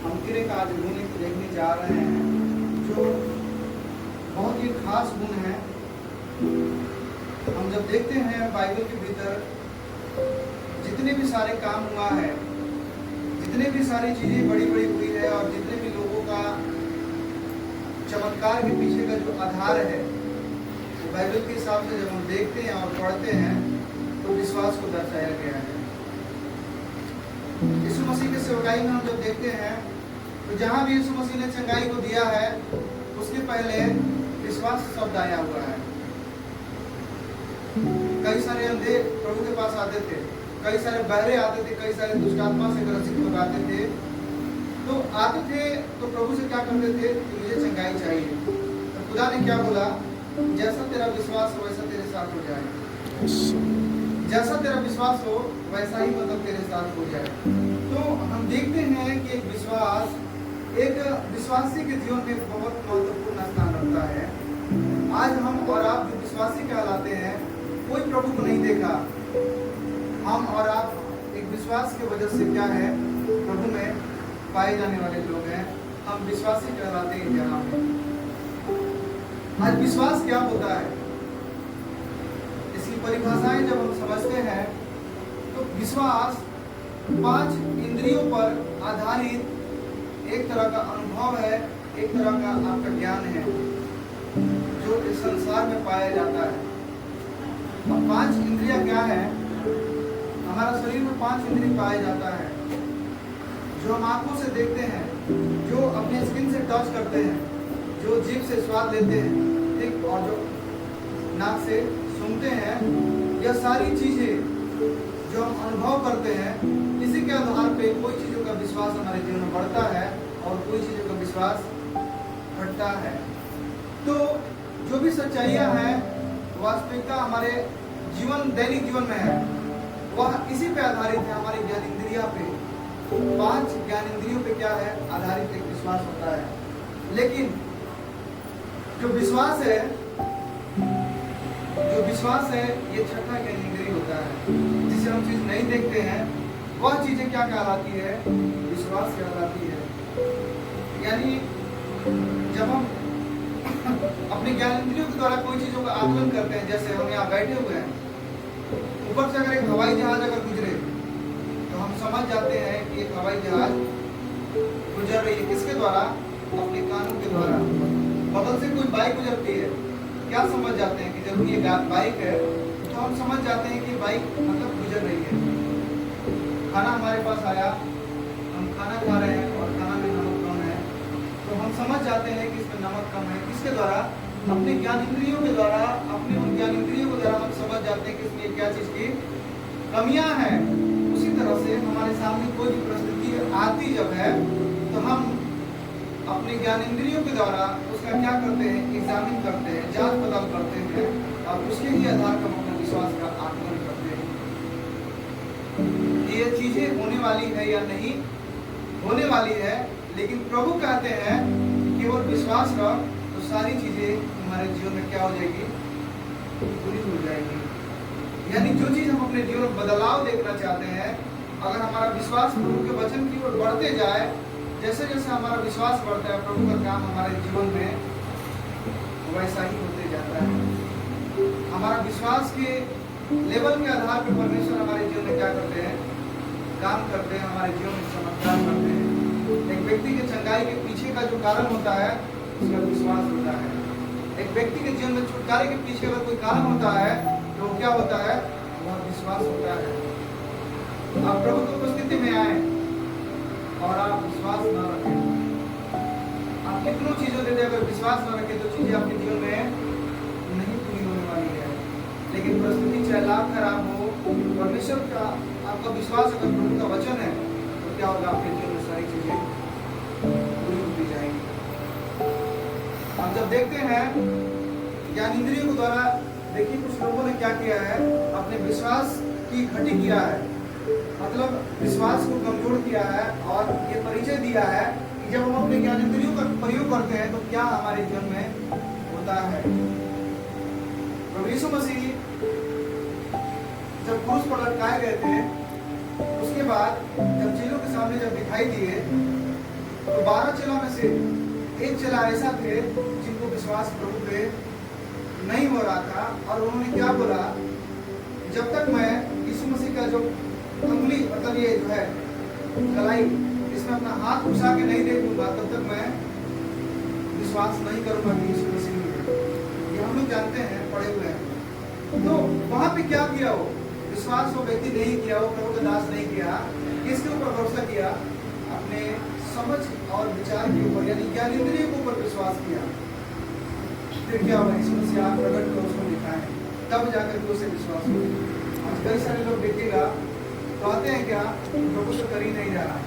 हम फिर एक आज गुण एक देखने जा रहे हैं जो बहुत ही खास गुण है। हम जब देखते हैं बाइबल के भीतर जितने भी सारे काम हुआ है, जितने भी सारी चीज़ें बड़ी बड़ी हुई है और जितने भी लोगों का चमत्कार के पीछे का जो आधार है, तो बाइबल के हिसाब से जब हम देखते हैं और पढ़ते हैं तो विश्वास को दर्शाया गया है। यीशु मसीह के सेवकाई में हम जब देखते हैं तो जहाँ भी यीशु मसीह ने चंगाई को दिया है उसके पहले विश्वास शब्द आया हुआ है। कई सारे अंधे प्रभु के पास आते थे, कई सारे बहरे आते थे, कई सारे दुष्ट आत्मा से ग्रसित लोग आते थे। तो आते थे तो प्रभु से क्या करते थे कि मुझे चंगाई चाहिए। तो खुदा ने क्या बोला, जैसा तेरा विश्वास हो वैसा तेरे साथ हो जाए। जैसा तेरा विश्वास हो वैसा ही मतलब तेरे साथ हो जाए। तो हम देखते हैं कि एक विश्वासी के जीवन में बहुत महत्वपूर्ण स्थान रखता है। आज हम और आप जो विश्वासी कहलाते हैं, कोई प्रभु को नहीं देखा, हम और आप एक विश्वास की वजह से क्या है प्रभु में पाए जाने वाले लोग हैं। हम विश्वासी कहलाते हैं। जहाँ आज विश्वास क्या होता है, इसकी परिभाषाएं जब हम समझते हैं तो विश्वास 5 इंद्रियों पर आधारित एक तरह का अनुभव है, एक तरह का आपका ज्ञान है जो इस संसार में पाया जाता है। अब 5 इंद्रियां क्या है? हमारा शरीर में 5 इंद्रिय पाया जाता है। जो हम आंखों से देखते हैं, जो अपने स्किन से टच करते हैं, जो जीभ से स्वाद लेते हैं, ठीक, और जो नाक से सुनते हैं, यह सारी चीजें जो हम अनुभव करते हैं, इसी के आधार पे कोई चीजों का विश्वास हमारे जीवन में बढ़ता है और कोई चीजों का विश्वास घटता है। तो जो भी सच्चाइयाँ हैं, वास्तविकता हमारे जीवन दैनिक जीवन में है, वह इसी पे आधारित है, हमारी ज्ञान इंद्रिया पे। 5 ज्ञान इंद्रियों पे क्या है आधारित एक विश्वास होता है। लेकिन जो विश्वास है ये छठा ज्ञान इंद्रिय होता है, जिसे हम चीज नहीं देखते हैं, वह चीजें क्या कहलाती है? विश्वास कहलाती है। यानी जब हम अपने ज्ञान इंद्रियों के द्वारा कोई चीजों का आकलन करते हैं, जैसे हम यहाँ बैठे हुए हैं, ऊपर से अगर एक हवाई जहाज अगर गुजरे तो हम समझ जाते हैं कि एक हवाई जहाज गुजर रही है। किसके द्वारा? अपने कानों के द्वारा। बगल से कोई बाइक गुजरती है, क्या समझ जाते हैं कि जब ये बाइक है तो हम समझ जाते हैं कि बाइक मतलब गुजर रही है। खाना हमारे पास आया, हम खाना खा रहे हैं और खाना में नमक कम है, तो हम समझ जाते हैं कि इसमें नमक कम है। किसके द्वारा? अपने ज्ञान इंद्रियों के द्वारा। अपने उन ज्ञान इंद्रियों के द्वारा हम समझ जाते हैं कि इसमें क्या चीज की कमियां हैं। उसी तरह से हमारे सामने कोई भी परिस्थिति आती जब है तो हम अपने ज्ञान इंद्रियों के द्वारा उसका क्या करते हैं? एग्जामिन करते हैं, जांच पड़ताल करते हैं और उसके ही आधार पर अपने विश्वास का आकलन करते हैं कि ये चीजें होने वाली है या नहीं होने वाली है। लेकिन प्रभु कहते हैं केवल विश्वास रख तो सारी चीजें हमारे जीवन में क्या हो जाएगी? पूरी हो जाएगी। यानी जो चीज हम अपने जीवन में बदलाव देखना चाहते हैं, अगर हमारा विश्वास प्रभु के वचन की ओर बढ़ते जाए, जैसे जैसे हमारा विश्वास बढ़ता है, प्रभु का काम हमारे जीवन में वैसा ही होते जाता है। हमारा विश्वास के लेवल के आधार पर परमेश्वर हमारे जीवन में क्या करते हैं? काम करते हैं, हमारे जीवन में चमत्कार करते हैं। एक व्यक्ति के चंगाई के पीछे का जो कारण होता है उसका विश्वास होता है। एक व्यक्ति के जीवन में छुटकारे के पीछे अगर कोई कारण होता है तो क्या होता है? वह विश्वास होता है। आप प्रभु की उपस्थिति में आए और आप विश्वास न रखें, आप कितनों चीजों देते अगर विश्वास न रखें तो चीजें आपके जीवन में नहीं पूरी होने वाली है। लेकिन परिस्थिति चाहे लाख खराब हो, परमेश्वर का आपका विश्वास अगर प्रभु का वचन है तो क्या होगा? आपके जीवन में सारी चीजें पूरी होती जाएंगी। हम जब देखते हैं ज्ञान इंद्रियों के द्वारा, देखिए कुछ लोगों ने क्या किया है? अपने विश्वास की घटी किया है, मतलब विश्वास को कमजोर किया है और ये परिचय दिया है कि जब हम अपने ज्ञान इंद्रियों का प्रयोग करते हैं तो क्या हमारे जीवन में होता है। प्रभु यीशु मसीह जब क्रूस पर लटकाए गए थे, उसके बाद जब चेलों के सामने जब दिखाई दिए तो 12 चेलों में से एक चेला ऐसा थे जिनको विश्वास प्रभु पे नहीं हो रहा था, और उन्होंने क्या बोला, जब तक मैं यीशु मसीह का जो उंगली मतलब ये जो है कलाई, इसमें अपना हाथ घुसा के नहीं देखूंगा तब तक मैं विश्वास नहीं करूंगा कि यीशु मसीह है। ये हम लोग जानते हैं, पढ़े हुए हैं। तो वहां पे क्या किया, वो विश्वास वो व्यक्ति नहीं किया, वो प्रभु का दास नहीं किया। किसके ऊपर भरोसा किया? अपने समझ और विचार के ऊपर, यानी ज्ञान इंद्रिय के ऊपर विश्वास किया। फिर क्या हुआ, यीशु मसीह आप प्रकट कर उसको दिखाएं, तब जाकर के उसे विश्वास हो। आज कई सारे लोग देखिएगा तो आते हैं, क्या प्रभु तो कर ही नहीं रहा,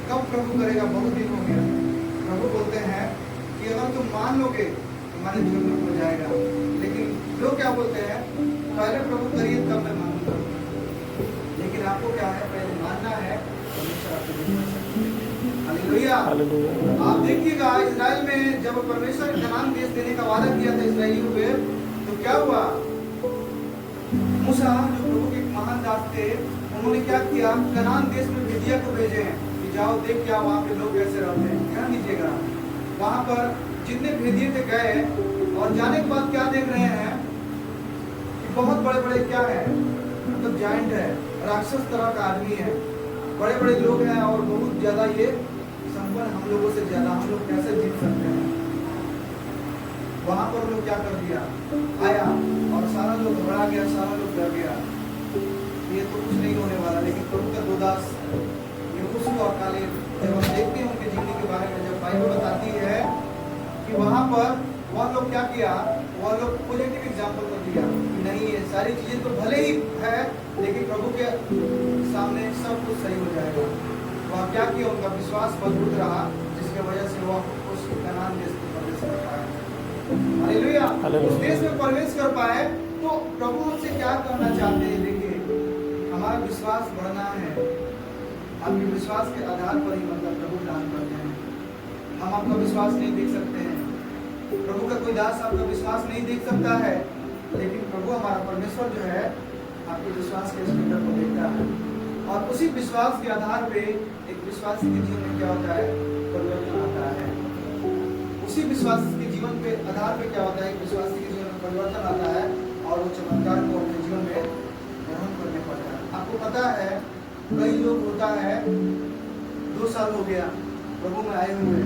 कब प्रभु करेगा, बहुत दिन हो गया। प्रभु बोलते हैं कि अगर तुम मान लोगे तुम्हारे जीवन में हो जाएगा। लेकिन लोग क्या बोलते हैं, पहले प्रभु करिए तब मैं मानूंगा। लेकिन आपको क्या है, पहले मानना है, परमेश्वर आपको देख सकते हैं। हालेलुया। आप देखिएगा इजराइल में जब परमेश्वर कनान देश देने का वादा किया था इजराइलियों पे, तो क्या हुआ, मूसा जो प्रभु के महान दास थे, उन्होंने क्या किया, कनान देश में भेदिया को भेजे हैं कि जाओ देख क्या वहाँ पे लोग कैसे रहते हैं। ध्यान दीजिएगा, वहाँ पर जितने भेदिए थे गए, और जाने के बाद क्या देख रहे हैं कि बहुत बड़े बड़े क्या है, मतलब जाइंट है, राक्षस तरह का आदमी है, बड़े बड़े लोग हैं, और बहुत ज्यादा ये संपन्न हम लोगों से ज्यादा, हम लोग कैसे जीत सकते हैं। वहां पर लोग क्या कर दिया, आया और सारा लोग घबरा गया, सारा लोग डर गया, ये तो कुछ नहीं होने वाला। लेकिन प्रभु का दो दास यहोशू और कालेब, जब हम देखते हैं उनके जीवनी के बारे में, जब बाइबल बताती है कि वहां पर वह लोग क्या किया, वह लोग पॉजिटिव एग्जाम्पल कर दिया कि नहीं, ये सारी चीजें तो भले ही है, लेकिन प्रभु के सामने सब कुछ सही हो जाएगा। वह क्या किया, उनका विश्वास मजबूत रहा, जिसकी वजह से वह उस कनान देश में प्रवेश कर पाए। हालेलुया। उस देश में प्रवेश कर पाए। तो प्रभु हमसे क्या करना चाहते हैं, देखिए, हमारा विश्वास बढ़ना है। आपके विश्वास के आधार पर ही मतलब प्रभु दान करते हैं। हम आपका विश्वास नहीं देख सकते हैं, प्रभु का कोई दास आपका विश्वास नहीं देख सकता है, लेकिन प्रभु हमारा परमेश्वर जो है आपके विश्वास के स्पंदन को देखता है, और उसी विश्वास के आधार पे एक विश्वासी के जीवन में क्या होता है, परिवर्तन आता है। उसी विश्वास के जीवन के आधार पे क्या होता है, एक विश्वासी के जीवन में परिवर्तन आता है, और वो चमत्कार को अपने जीवन में ग्रहण करने पड़ता है। आपको पता है, कई लोग होता है 2 साल हो गया प्रभु में आए हुए,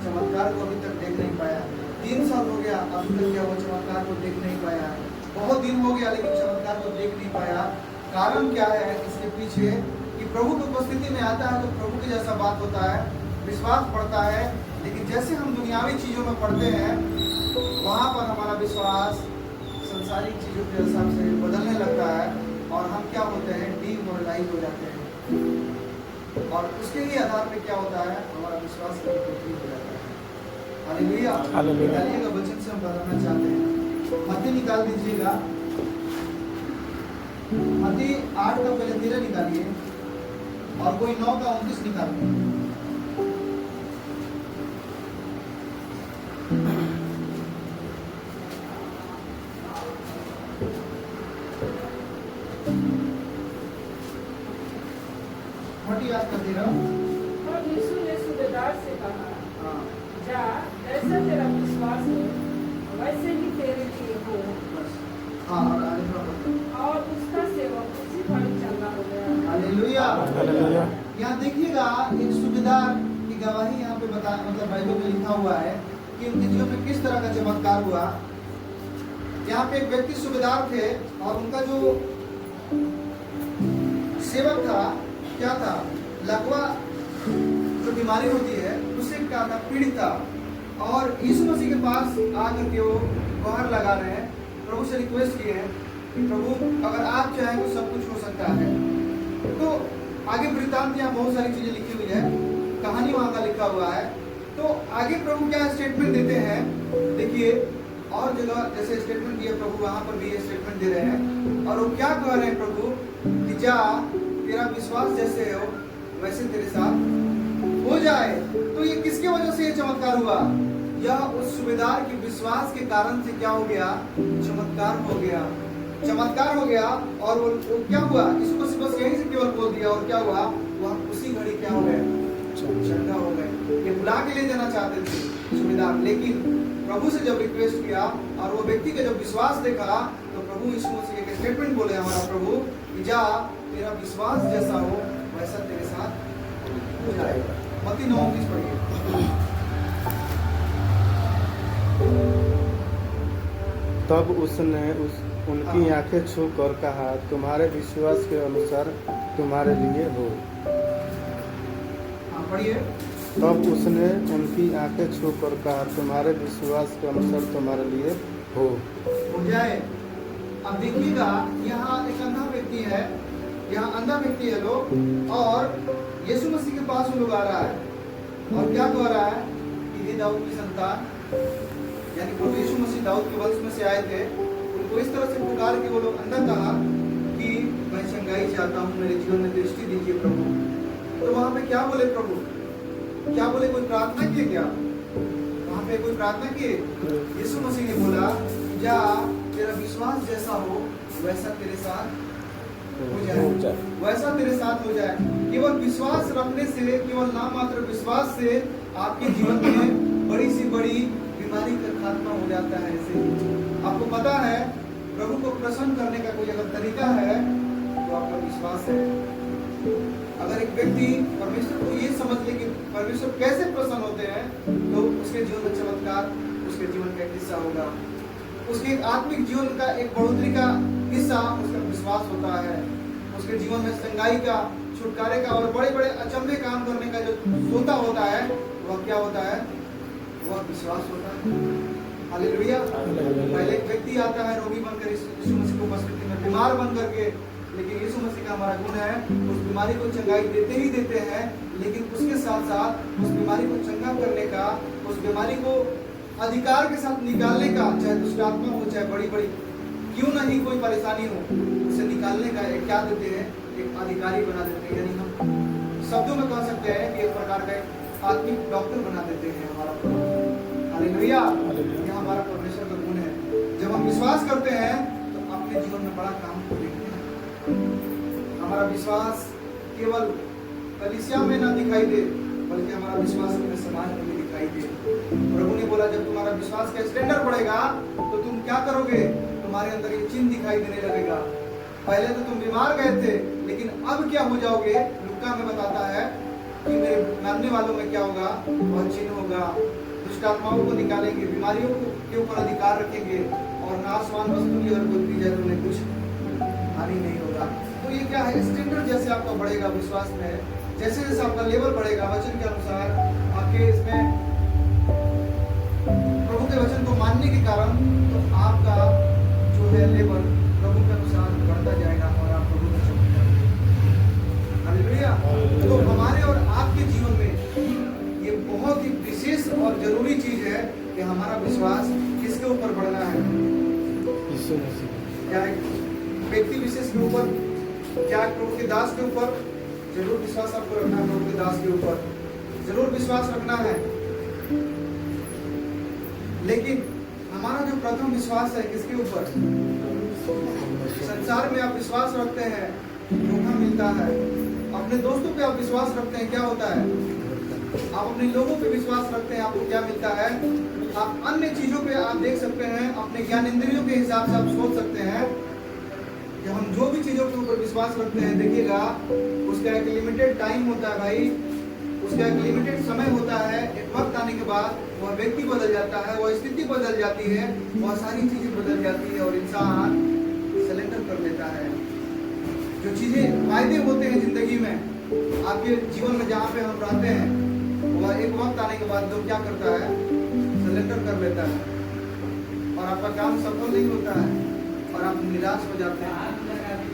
चमत्कार को अभी तक देख नहीं पाया। 3 साल हो गया, अभी तक क्या वो चमत्कार को देख नहीं पाया। बहुत दिन हो गया, लेकिन चमत्कार को देख नहीं पाया। कारण क्या है इसके पीछे, कि प्रभु की उपस्थिति में आता है तो प्रभु की जैसा बात होता है, विश्वास बढ़ता है, लेकिन जैसे हम दुनियावी चीजों में पढ़ते हैं, वहां पर हमारा विश्वास संसारिक चीजों के हिसाब से बदलने लगता है, और हम क्या होते हैं, डीमोरलाइज हो जाते हैं, और उसके ही आधार पे क्या होता है, हमारा विश्वास कमजोर हो जाता है। हालेलुया। निकालिएगा, वचन से हम बताना चाहते हैं, मत्ती निकाल दीजिएगा, मत्ती 8 का पहले 13 निकालिए, और कोई 9 का 29 निकालिए। याद कर दे रहा हूँ। और यीशु ने सूबेदार से कहा, हाँ, जा, जैसा तेरा विश्वास है वैसे ही तेरे लिए हो। हाँ, और आगे बढ़ो। और उसका सेवक उसी पर चंगा हो गया। हालेलुया। हालेलुया। यहाँ देखिएगा, एक सूबेदार की गवाही यहाँ पे बता, मतलब बाइबल में लिखा हुआ है कि उनके जीवन में किस तरह का चमत्कार हुआ। यहाँ पे एक व्यक्ति सूबेदार थे, और उनका जो सेवक था, क्या था, लकवा जो बीमारी होती है उससे क्या था, पीड़ित था, और यीशु मसीह के पास आकर के वो गुहार लगा रहे हैं, प्रभु से रिक्वेस्ट किए हैं कि प्रभु अगर आप चाहें तो सब कुछ हो सकता है। तो आगे वृत्तांत यहाँ बहुत सारी चीजें लिखी हुई है, कहानी वहाँ का लिखा हुआ है। तो आगे प्रभु क्या स्टेटमेंट देते हैं, देखिए, और जगह जैसे स्टेटमेंट दिए प्रभु, वहाँ पर भी ये स्टेटमेंट दे रहे हैं, और वो क्या कह रहे हैं प्रभु, कि जा, तेरा विश्वास जैसे हो वैसे तेरे साथ हो जाए। तो ये किसके वजह से ये चमत्कार हुआ, यह उस सूबेदार के विश्वास के कारण से क्या हो गया, चमत्कार हो गया, चमत्कार हो गया। और वो क्या हुआ, इसको बस यहीं से केवल बोल दिया, और क्या हुआ, वह उसी घड़ी क्या हो गए, चंगा हो गए। ये बुला के ले जाना चाहते थे सूबेदार, लेकिन प्रभु से जब रिक्वेस्ट किया और वो व्यक्ति का जब विश्वास देखा तो प्रभु यीशु मसीह एक स्टेटमेंट बोले हमारा प्रभु कि जा तेरा विश्वास जैसा हो वैसा तेरे साथ हो जाएगा। मत्ती 9:29 पढ़िए। तब उसने उनकी आंखें छू कर कहा, तुम्हारे विश्वास के अनुसार तुम्हारे लिए हो। हाँ पढ़िए। तब उसने उनकी आंखें छू कर कहा, तुम्हारे विश्वास के अनुसार तुम्हारे लिए हो जाए। अब देखिएगा यहाँ एक अंधा व्यक्ति है, यहाँ अंधा व्यक्ति है लोग, और यीशु मसीह के पास वो लोग आ रहा है और क्या कह रहा है कि हे दाऊद की संतान, यानी प्रभु यीशु मसीह दाऊद के वंश में से आए थे। उनको इस तरह से पुकार के वो लोग अंदर कहा कि मैं चंगाई चाहता हूँ, मेरे जीवन में दृष्टि दीजिए प्रभु। तो वहां पे क्या बोले प्रभु, क्या बोले, कोई प्रार्थना किए क्या? वहां पे कोई प्रार्थना किए? यीशु मसीह ने बोला जा तेरा विश्वास जैसा हो वैसा तेरे साथ हो जाए, वैसा तेरे साथ हो जाए। केवल विश्वास रखने से, केवल नाम मात्र विश्वास से आपके जीवन में बड़ी सी बड़ी बीमारी का खात्मा हो जाता है। ऐसे आपको पता है प्रभु को प्रसन्न करने का कोई अगर तरीका है तो आपका विश्वास है। अगर एक व्यक्ति परमेश्वर को ये समझ ले कि परमेश्वर कैसे प्रसन्न होते हैं तो उसके जीवन में चमत्कार उसके जीवन का एक हिस्सा होगा। उसके आत्मिक जीवन का एक बढ़ोतरी का हिस्सा उसका विश्वास होता है। उसके जीवन में संगाई का, छुटकारे का और बड़े बड़े अचंभे काम करने का जो सोता होता है वह क्या होता है? वह विश्वास होता है। हालेलुया। पहले एक व्यक्ति आता है रोगी बनकर यीशु मसीह को उपस्थिति में, बीमार बन करके, लेकिन यीशु मसीह का हमारा गुण है उस बीमारी को चंगाई देते ही देते हैं, लेकिन उसके साथ साथ उस बीमारी को चंगा करने का, उस बीमारी को अधिकार के साथ निकालने का, चाहे दुष्ट आत्मा हो चाहे बड़ी बड़ी क्यों नहीं कोई परेशानी हो, उसे निकालने का एक क्या देते हैं? एक अधिकारी बना देते हैं। यानी हम शब्दों में कह सकते हैं कि एक प्रकार का आत्मिक डॉक्टर बना देते हैं हमारा प्रभु। हालेलुया। यह हमारा परमेश्वर का गुण है। जब हम विश्वास करते हैं तो अपने जीवन में बड़ा काम को देखते हैं। हमारा विश्वास केवल कलीसिया में ना दिखाई दे, बल्कि हमारा विश्वास पूरे समाज में भी दिखाई दे। प्रभु ने बोला जब तुम्हारा विश्वास का स्टैंडर्ड बढ़ेगा तो तुम क्या करोगे? तुम्हारे अंदर ये चिन्ह दिखाई देने लगेगा। पहले तो तुम बीमार गए थे, लेकिन अब क्या हो जाओगे? लुका में बताता है कि मेरे मानने वालों में क्या होगा? वह चिन्ह होगा। दुष्ट आत्माओं को निकालेंगे, बीमारियों के ऊपर अधिकार रखेंगे, और नाशवान वस्तु की अगर कोई दी जाए तो उन्हें कुछ हानि नहीं होगा। तो ये क्या है? स्टैंडर्ड जैसे आपका बढ़ेगा विश्वास में, जैसे जैसे आपका लेवल बढ़ेगा वचन के अनुसार, आपके इसमें प्रभु के वचन को मानने के कारण, तो आपका जो है लेवल प्रभु के अनुसार बढ़ता जाएगा और आप प्रभु का चमत्कार। हालेलुया। तो हमारे और आपके जीवन में ये बहुत ही विशेष और जरूरी चीज है कि हमारा विश्वास किसके ऊपर बढ़ना है? यीशु मसीह। क्या एक व्यक्ति विशेष के ऊपर, क्या प्रभु के दास के ऊपर? जरूर विश्वास आपको रखना है। प्रभु के दास के ऊपर जरूर विश्वास रखना है, लेकिन हमारा जो प्रथम विश्वास है किसके ऊपर? संसार में आप विश्वास रखते हैं, धोखा मिलता है। अपने दोस्तों पे आप विश्वास रखते हैं, क्या होता है? आप अपने लोगों पे विश्वास रखते हैं, आपको क्या मिलता है? आप अन्य चीजों पे आप देख सकते हैं, अपने ज्ञान इंद्रियों के हिसाब से आप सोच सकते हैं कि हम जो भी चीजों के ऊपर विश्वास रखते हैं, देखिएगा उसका एक लिमिटेड टाइम होता है भाई, उसका एक लिमिटेड समय होता है। एक वक्त आने के बाद वह व्यक्ति बदल जाता है, वह स्थिति बदल जाती है, वह सारी चीजें बदल जाती है और इंसान सरेंडर कर लेता है। जो चीजें वायदे होते हैं जिंदगी में, आपके जीवन में जहाँ पे हम रहते हैं, वह एक वक्त आने के बाद लोग क्या करता है? सरेंडर कर लेता है और आपका काम सफल नहीं होता है और आप निराश हो जाते हैं,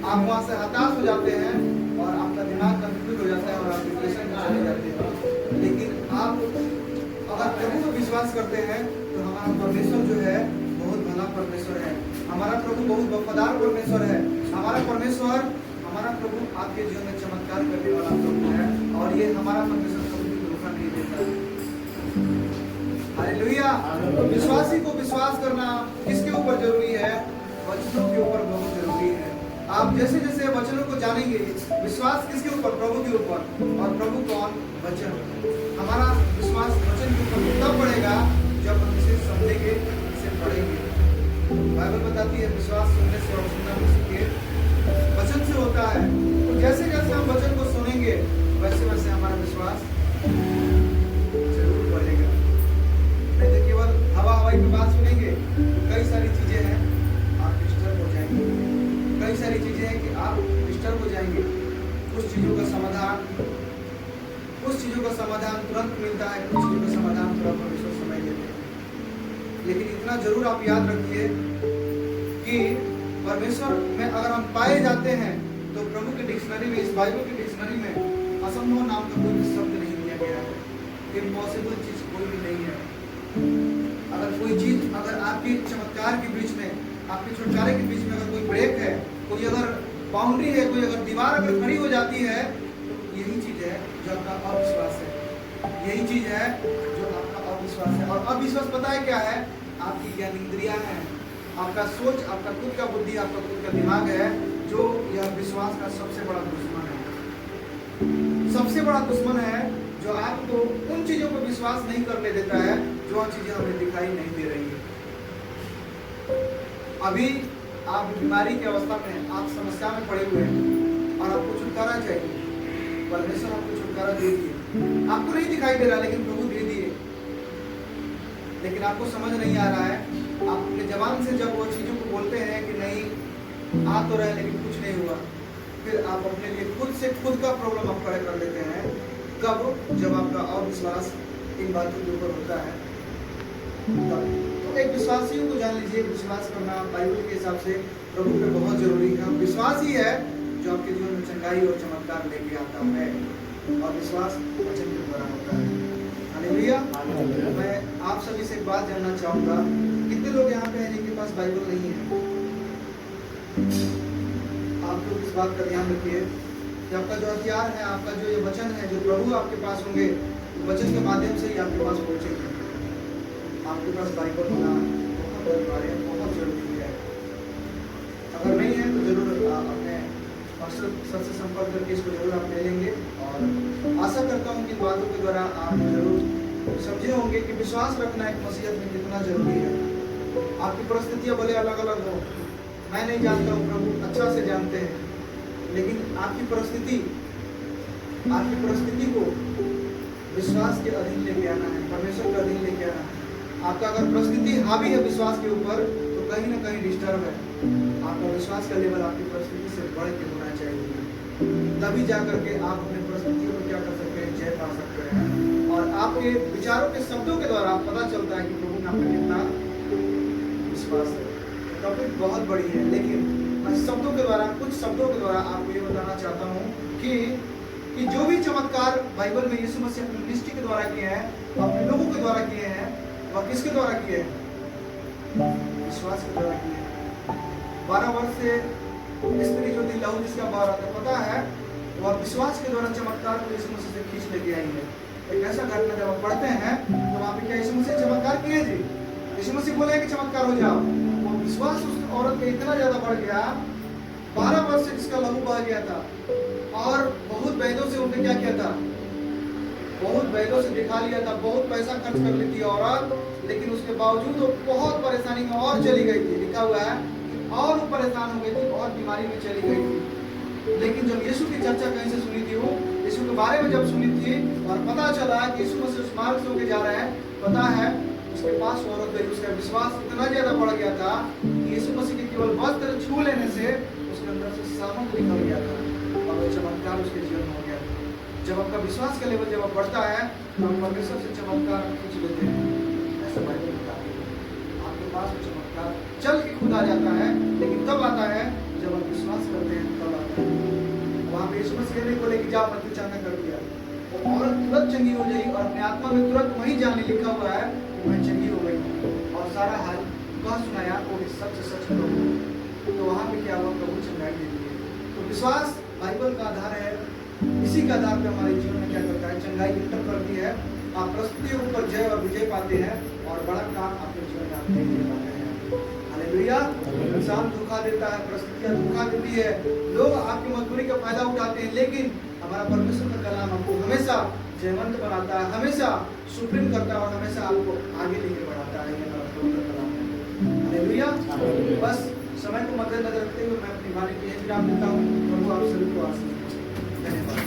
आप वहाँ से हताश हो जाते हैं और आपका दिमाग कंफ्यूज हो जाता है और आप डिप्रेशन में चले जाते हैं। लेकिन आप अगर प्रभु को विश्वास करते हैं तो हमारा परमेश्वर जो है बहुत भला परमेश्वर है, हमारा प्रभु बहुत वफादार परमेश्वर है। हमारा परमेश्वर, हमारा प्रभु आपके जीवन में चमत्कार करने वाला प्रभु है और ये हमारा परमेश्वर कभी भी धोखा नहीं देता है। हालेलुया। तो विश्वासी को विश्वास करना किसके ऊपर जरूरी है? वचनों के ऊपर बहुत जरूरी है। आप जैसे जैसे वचनों को जानेंगे, विश्वास किसके ऊपर? प्रभु के ऊपर। और प्रभु कौन? वचन। हमारा विश्वास वचन के ऊपर तब बढ़ेगा जब हम इसे समझेंगे, इसे पढ़ेंगे। बाइबल बताती है विश्वास सुनने से और सुनना मसीह के वचन से होता है। तो जैसे जैसे हम वचन को सुनेंगे वैसे वैसे हमारा विश्वास जरूर बढ़ेगा। नहीं तो केवल हवा हवाई की बात सुनेंगे, कई सारी चीजें हैं आप डिस्टर्ब हो जाएंगे। कई सारी चीजें हैं कि आप डिस्टर्ब हो जाएंगे। कुछ चीजों का समाधान तुरंत मिलता है, कुछ चीजों का समाधान थोड़ा परमेश्वर समय देते हैं। लेकिन इतना जरूर आप याद रखिए कि परमेश्वर में अगर हम पाए जाते हैं तो प्रभु की डिक्शनरी में, इस बाइबल की डिक्शनरी में असंभव नाम का कोई भी शब्द नहीं दिया गया है। इम्पॉसिबल चीज कोई भी नहीं है। अगर कोई चीज, अगर आपकी चमत्कार के बीच में, आपके छुटकारे के बीच में अगर कोई ब्रेक है, कोई अगर बाउंड्री है, कोई अगर दीवार अगर खड़ी हो जाती है, तो यही चीज है जो आपका अविश्वास है। यही चीज है जो आपका अविश्वास है। और अविश्वास पता है क्या है? आपकी ज्ञान इंद्रियां हैं, आपका सोच, आपका खुद का बुद्धि, आपका खुद का दिमाग है, जो यह विश्वास का सबसे बड़ा दुश्मन है। सबसे बड़ा दुश्मन है जो आपको उन चीजों पर विश्वास नहीं करने देता है जो चीजें हमें दिखाई नहीं दे रही है। अभी आप बीमारी की अवस्था में, आप समस्या में पड़े हुए हैं और आपको छुटकारा चाहिए। परमेश्वर आपको छुटकारा दे दिए। आपको नहीं दिखाई दे रहा लेकिन प्रभु दे दिए। लेकिन आपको समझ नहीं आ रहा है। आप अपने जबान से जब वो चीजों को बोलते हैं कि नहीं आ तो रहे लेकिन कुछ नहीं हुआ, फिर आप अपने लिए खुद का प्रॉब्लम आप खड़े कर लेते हैं। कब? जब आपका अविश्वास इन बातों के ऊपर होता है। तो एक विश्वासियों को जान लीजिए, विश्वास करना बाइबल के हिसाब से प्रभु पे बहुत जरूरी है। विश्वास ही है जो आपके जीवन में चंगाई और चमत्कार लेके आता है। और विश्वास वचन के द्वारा होता है। हालेलुया। मैं आप सभी से एक बात जानना चाहूंगा, कितने लोग यहाँ पे हैं जिनके पास बाइबल नहीं है? आप लोग इस बात का ध्यान रखिए कि आपका जो हथियार है, आपका जो ये वचन है, जो प्रभु आपके पास होंगे, वचन के माध्यम से ही आपके पास पहुंचेंगे। आपके पास बाइबल होना बहुत अनिवार्य, बहुत जरूरी है। अगर नहीं है तो जरूर अपने पास्टर सर से संपर्क करके इसको जरूर आप ले लेंगे। और आशा करता हूँ कि बातों के द्वारा आप जरूर समझे होंगे कि विश्वास रखना एक मसीहत में कितना जरूरी है। आपकी परिस्थितियाँ भले अलग अलग हो, मैं नहीं जानता हूँ, प्रभु अच्छा से जानते हैं, लेकिन आपकी परिस्थिति को विश्वास के अधीन लेके आना है, परमेश्वर के अधीन लेके आना है। आपका अगर परिस्थिति हावी है विश्वास के ऊपर तो कहीं ना कहीं डिस्टर्ब है। आपका विश्वास का लेवल आपकी परिस्थिति से बढ़ के होना चाहिए, तभी जाकर के आप अपने परिस्थितियों को क्या कर सकते हैं? जय पा सकते हैं। और आपके विचारों के शब्दों के द्वारा पता चलता है कि प्रभु में आपका कितना विश्वास है। टॉपिक बहुत बड़ी है, लेकिन मैं शब्दों के द्वारा, कुछ शब्दों के द्वारा आपको ये बताना चाहता हूँ कि जो भी चमत्कार बाइबल में यीशु मसीह अपनी दृष्टि के द्वारा किए हैं, अपने लोगों के द्वारा किए हैं, वह किसके द्वारा किए हैं? विश्वास के द्वारा किए हैं। 12 वर्ष से स्त्री जो थी, लहू जिसका बह रहा था, पता है वह विश्वास के द्वारा चमत्कार को यीशु मसीह से खींच लेके आई है। एक ऐसा घटना जब आप पढ़ते हैं तो वहाँ पे क्या यीशु मसीह चमत्कार किए थे? यीशु मसीह बोले कि चमत्कार हो जाओ। वो विश्वास उस औरत का इतना ज्यादा बढ़ गया, 12 वर्ष से जिसका लहू बह गया था, और बहुत वैद्यों से उन्होंने क्या किया था? बहुत वैद्यों से दिखा लिया था, बहुत पैसा खर्च कर ली थी औरत, लेकिन उसके बावजूद वो बहुत परेशानी में और चली गई थी। लिखा हुआ है और वो परेशान हो गई थी, और बीमारी में चली गई थी। लेकिन जब यीशु की चर्चा कहीं से सुनी थी, वो यीशु के बारे में जब सुनी थी और पता चला कि यीशु मसीह उस मार्ग से होके जा रहे हैं, पता है उसके पास औरत गई। उसका विश्वास इतना ज्यादा बढ़ गया था कि यीशु मसीह के केवल वस्त्र छू लेने से उसके अंदर से सामर्थ निकल गया था और वो चमत्कार उसके जीवन में हो गया। जब आपका विश्वास का लेवल जब बढ़ता है तो हम परमेश्वर से चमत्कार खींच लेते हैं। ऐसा बाइबल बताती है। आपके पास वो चमत्कार चल के खुद आ जाता है, लेकिन तब आता है जब आप विश्वास करते हैं, तब आता है। वहाँ पे यीशु मसीह नहीं बोले कि जाओ मत चांदा कर दिया, वो औरत तुरंत चंगी हो जाएगी और अपने आत्मा में तुरंत वही जाने लिखा हुआ है कि मैं चंगी हो गई, और सारा हाल कह सुनाया वो सच से सच करो। तो वहाँ पे क्या हुआ? प्रभु चंगाई दे दिए। तो विश्वास बाइबल का आधार है। इसी के आधार पर हमारे जीवन में क्या करता है? चंगाई इंटर करती है। आप परिस्थितियों के ऊपर जय और विजय पाते हैं और बड़ा काम आपके जीवन में आप देखने पाते हैं। हालेलुया। इंसान धोखा देता है, परिस्थितियां धोखा देती है, लोग आपकी मजबूरी का फायदा उठाते हैं, लेकिन हमारा परमेश्वर का कलाम हमको हमेशा जयवंत बनाता है, हमेशा सुप्रीम करता है और हमेशा आपको आगे लेके बढ़ाता है। ये हमारा प्रभु का कलाम है। हालेलुया। बस समय को मद्देनजर रखते हुए मैं अपनी वाणी की विराम देता हूँ। प्रभु आप सभी को आशीष दे। धन्यवाद।